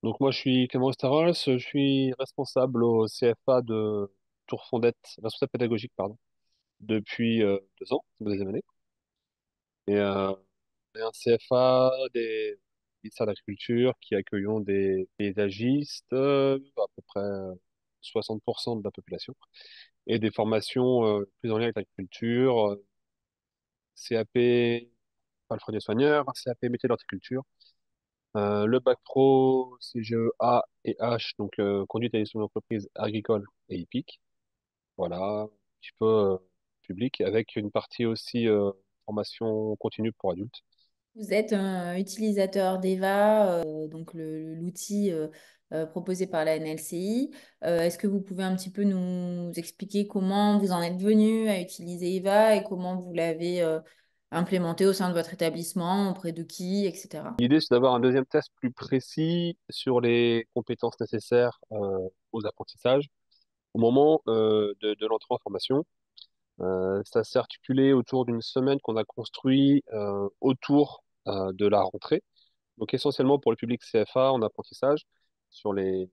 Donc moi, je suis Clément Staros, je suis responsable au CFA de Tourfondette, responsable pédagogique, pardon, depuis 2 ans, une deuxième année. Et on est un CFA des ministères de l'Agriculture qui accueillons des paysagistes, à peu près 60% de la population, et des formations plus en lien avec l'agriculture, CAP, palefrenier soigneur, CAP métier d'horticulture. Le bac pro, CGE A et H, donc conduite et gestion d'entreprise agricole et hippique. Voilà, un petit peu public, avec une partie aussi formation continue pour adultes. Vous êtes un utilisateur d'EVA, donc l'outil proposé par la NLCI. Est-ce que vous pouvez un petit peu nous expliquer comment vous en êtes venu à utiliser EVA et comment vous l'avez implémenté au sein de votre établissement, auprès de qui, etc. L'idée, c'est d'avoir un deuxième test plus précis sur les compétences nécessaires aux apprentissages au moment de l'entrée en formation. Ça s'est articulé autour d'une semaine qu'on a construit autour de la rentrée. Donc essentiellement pour le public CFA en apprentissage sur les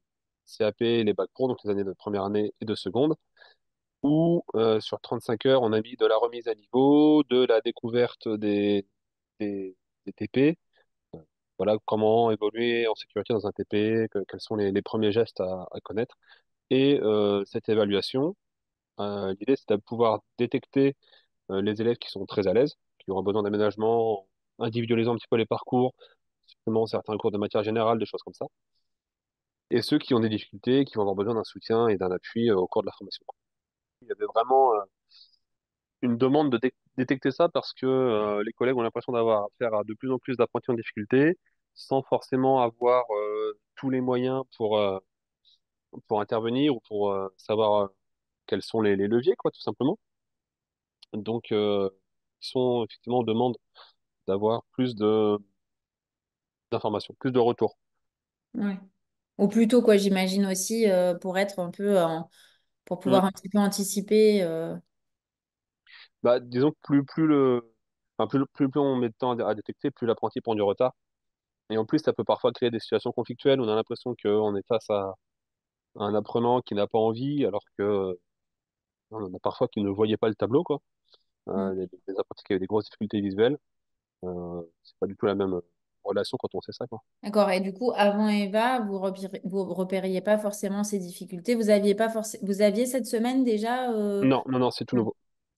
CAP et les bacs pro, donc les années de première année et de seconde, où sur 35 heures, on a mis de la remise à niveau, de la découverte des TP, voilà comment évoluer en sécurité dans un TP, quels sont les premiers gestes à connaître. Et cette évaluation, l'idée c'est de pouvoir détecter les élèves qui sont très à l'aise, qui auront besoin d'aménagement, individualisant un petit peu les parcours, supplément certains cours de matière générale, des choses comme ça, et ceux qui ont des difficultés, qui vont avoir besoin d'un soutien et d'un appui au cours de la formation. Il y avait vraiment une demande de détecter ça parce que les collègues ont l'impression d'avoir affaire à de plus en plus d'apprentis en difficulté, sans forcément avoir tous les moyens pour intervenir ou pour savoir quels sont les leviers, quoi, tout simplement. Donc, ils sont effectivement en demande d'avoir plus d'informations, plus de retours. Ouais. Ou plutôt, quoi, j'imagine aussi, pour être un peu pour Mm. pouvoir un petit peu anticiper. Bah, disons que enfin, plus on met de temps à détecter, plus l'apprenti prend du retard. Et en plus, ça peut parfois créer des situations conflictuelles où on a l'impression qu'on est face à un apprenant qui n'a pas envie, alors que on en a parfois qui ne voyaient pas le tableau, quoi. Il y a des apprentis qui avaient des grosses difficultés visuelles. C'est pas du tout la même relation quand on sait ça, quoi. D'accord. Et du coup, avant Eva, vous repériez pas forcément ces difficultés. Vous aviez pas vous aviez cette semaine déjà. Non, non, non, c'est tout Non. nouveau.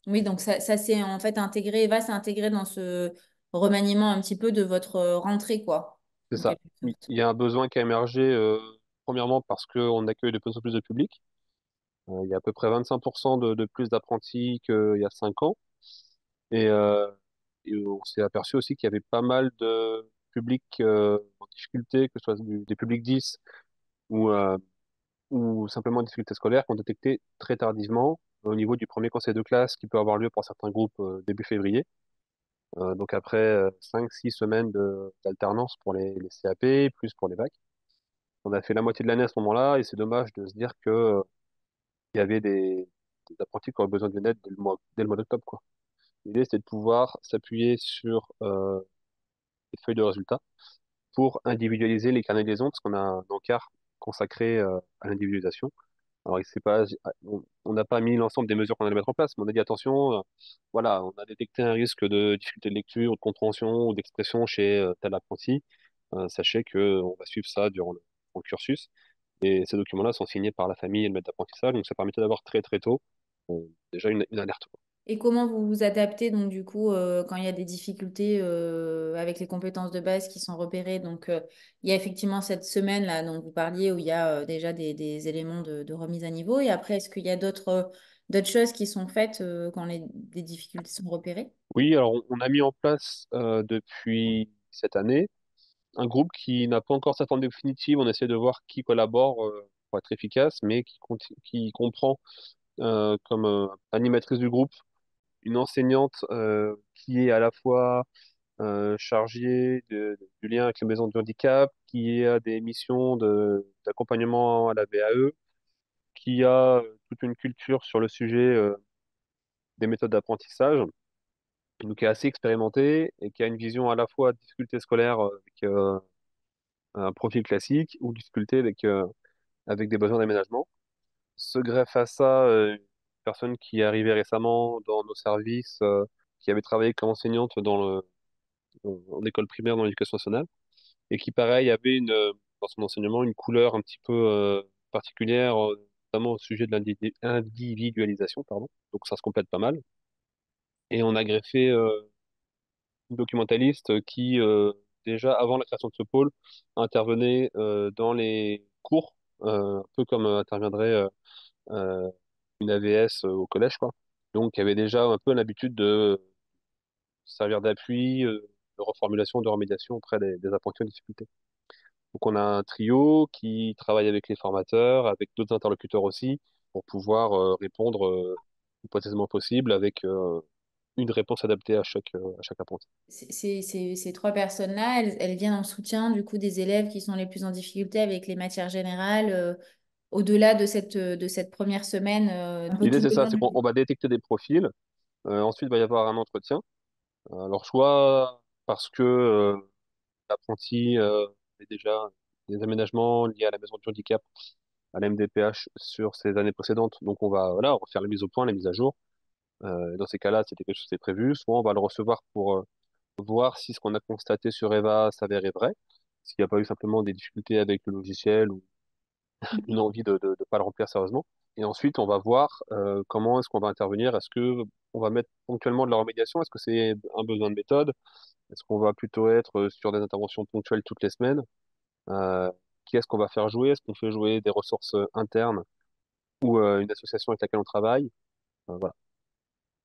Oui, donc ça s'est en fait intégré. Eva s'est intégré dans ce remaniement un petit peu de votre rentrée, quoi. C'est En ça. quelque Il sorte. y a un besoin qui a émergé, premièrement parce qu'on accueille de plus en plus de public. Il y a à peu près 25% de plus d'apprentis qu'il y a 5 ans. Et, on s'est aperçu aussi qu'il y avait pas mal de publics en difficulté, que ce soit des publics 10 ou, simplement des difficultés scolaires qu'on détectait très tardivement au niveau du premier conseil de classe qui peut avoir lieu pour certains groupes début février. Donc après 5-6 semaines d'alternance pour les CAP, plus pour les bacs. On a fait la moitié de l'année à ce moment-là et c'est dommage de se dire que il y avait des apprentis qui auraient besoin d'une aide dès le mois d'octobre, quoi. L'idée, c'est de pouvoir s'appuyer sur les feuilles de résultats pour individualiser les carnets de liaison, parce qu'on a un encart consacré à l'individualisation. Alors, il sait pas, on n'a pas mis l'ensemble des mesures qu'on allait mettre en place, mais on a dit attention, voilà, on a détecté un risque de difficulté de lecture, ou de compréhension ou d'expression chez tel apprenti. Sachez que on va suivre ça durant le cursus. Et ces documents-là sont signés par la famille et le maître d'apprentissage, donc ça permettait d'avoir très très tôt déjà une alerte. Et comment vous vous adaptez donc du coup quand il y a des difficultés avec les compétences de base qui sont repérées. Donc il y a effectivement cette semaine là dont vous parliez où il y a déjà des éléments de remise à niveau. Et après, est-ce qu'il y a d'autres choses qui sont faites quand des difficultés sont repérées? Oui, alors on a mis en place depuis cette année un groupe qui n'a pas encore sa forme définitive. On essaie de voir qui collabore pour être efficace, mais qui comprend comme animatrice du groupe une enseignante qui est à la fois chargée du lien avec les maisons du handicap, qui a des missions d'accompagnement à la VAE, qui a toute une culture sur le sujet des méthodes d'apprentissage, donc qui est assez expérimentée et qui a une vision à la fois de difficultés scolaires avec un profil classique ou difficulté avec des besoins d'aménagement. Se greffe à ça une personne qui est arrivée récemment dans nos services, qui avait travaillé comme enseignante en école primaire dans l'éducation nationale, et qui, pareil, avait dans son enseignement une couleur un petit peu particulière, notamment au sujet de l'individualisation, pardon. Donc ça se complète pas mal. Et on a greffé une documentaliste qui, déjà avant la création de ce pôle, intervenait dans les cours, un peu comme interviendrait euh, une AVS au collège, quoi. Donc, qui avait déjà un peu l'habitude de servir d'appui, de reformulation, de remédiation auprès des apprentis en difficulté. Donc, on a un trio qui travaille avec les formateurs, avec d'autres interlocuteurs aussi, pour pouvoir répondre le plus précisément possible avec une réponse adaptée à chaque apprenti. Ces trois personnes-là, elles viennent en soutien du coup des élèves qui sont les plus en difficulté avec les matières générales, au-delà de cette première semaine, un peu L'idée, tout c'est le ça, long c'est du... qu'on va détecter des profils. Ensuite, il va y avoir un entretien. Alors, soit parce que l'apprenti a déjà des aménagements liés à la maison du handicap, à la MDPH sur ces années précédentes. Donc, on va voilà, refaire la mise au point, la mise à jour. Dans ces cas-là, c'était quelque chose qui était prévu. Soit on va le recevoir pour voir si ce qu'on a constaté sur Eva s'avérait vrai, s'il n'y a pas eu simplement des difficultés avec le logiciel ou une envie de pas le remplir sérieusement. Et ensuite, on va voir comment est-ce qu'on va intervenir. Est-ce que on va mettre ponctuellement de la remédiation? Est-ce que c'est un besoin de méthode? Est-ce qu'on va plutôt être sur des interventions ponctuelles toutes les semaines? Euh, qui est-ce qu'on va faire jouer? Est-ce qu'on fait jouer des ressources internes ou une association avec laquelle on travaille? Voilà.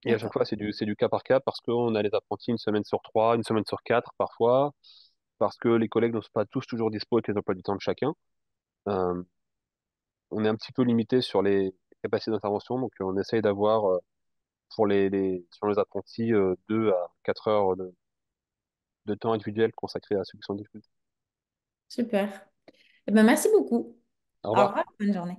Et à chaque D'accord. fois, c'est du cas par cas parce qu'on a les apprentis une semaine sur trois, une semaine sur quatre parfois, parce que les collègues ne sont pas tous toujours dispo avec les emplois du temps de chacun. Euh, on est un petit peu limité sur les capacités d'intervention, donc on essaye d'avoir pour sur les apprentis 2 à 4 heures de temps individuel consacré à ceux qui sont en difficulté. Super. Eh ben, merci beaucoup. Au Au revoir. revoir, bonne journée.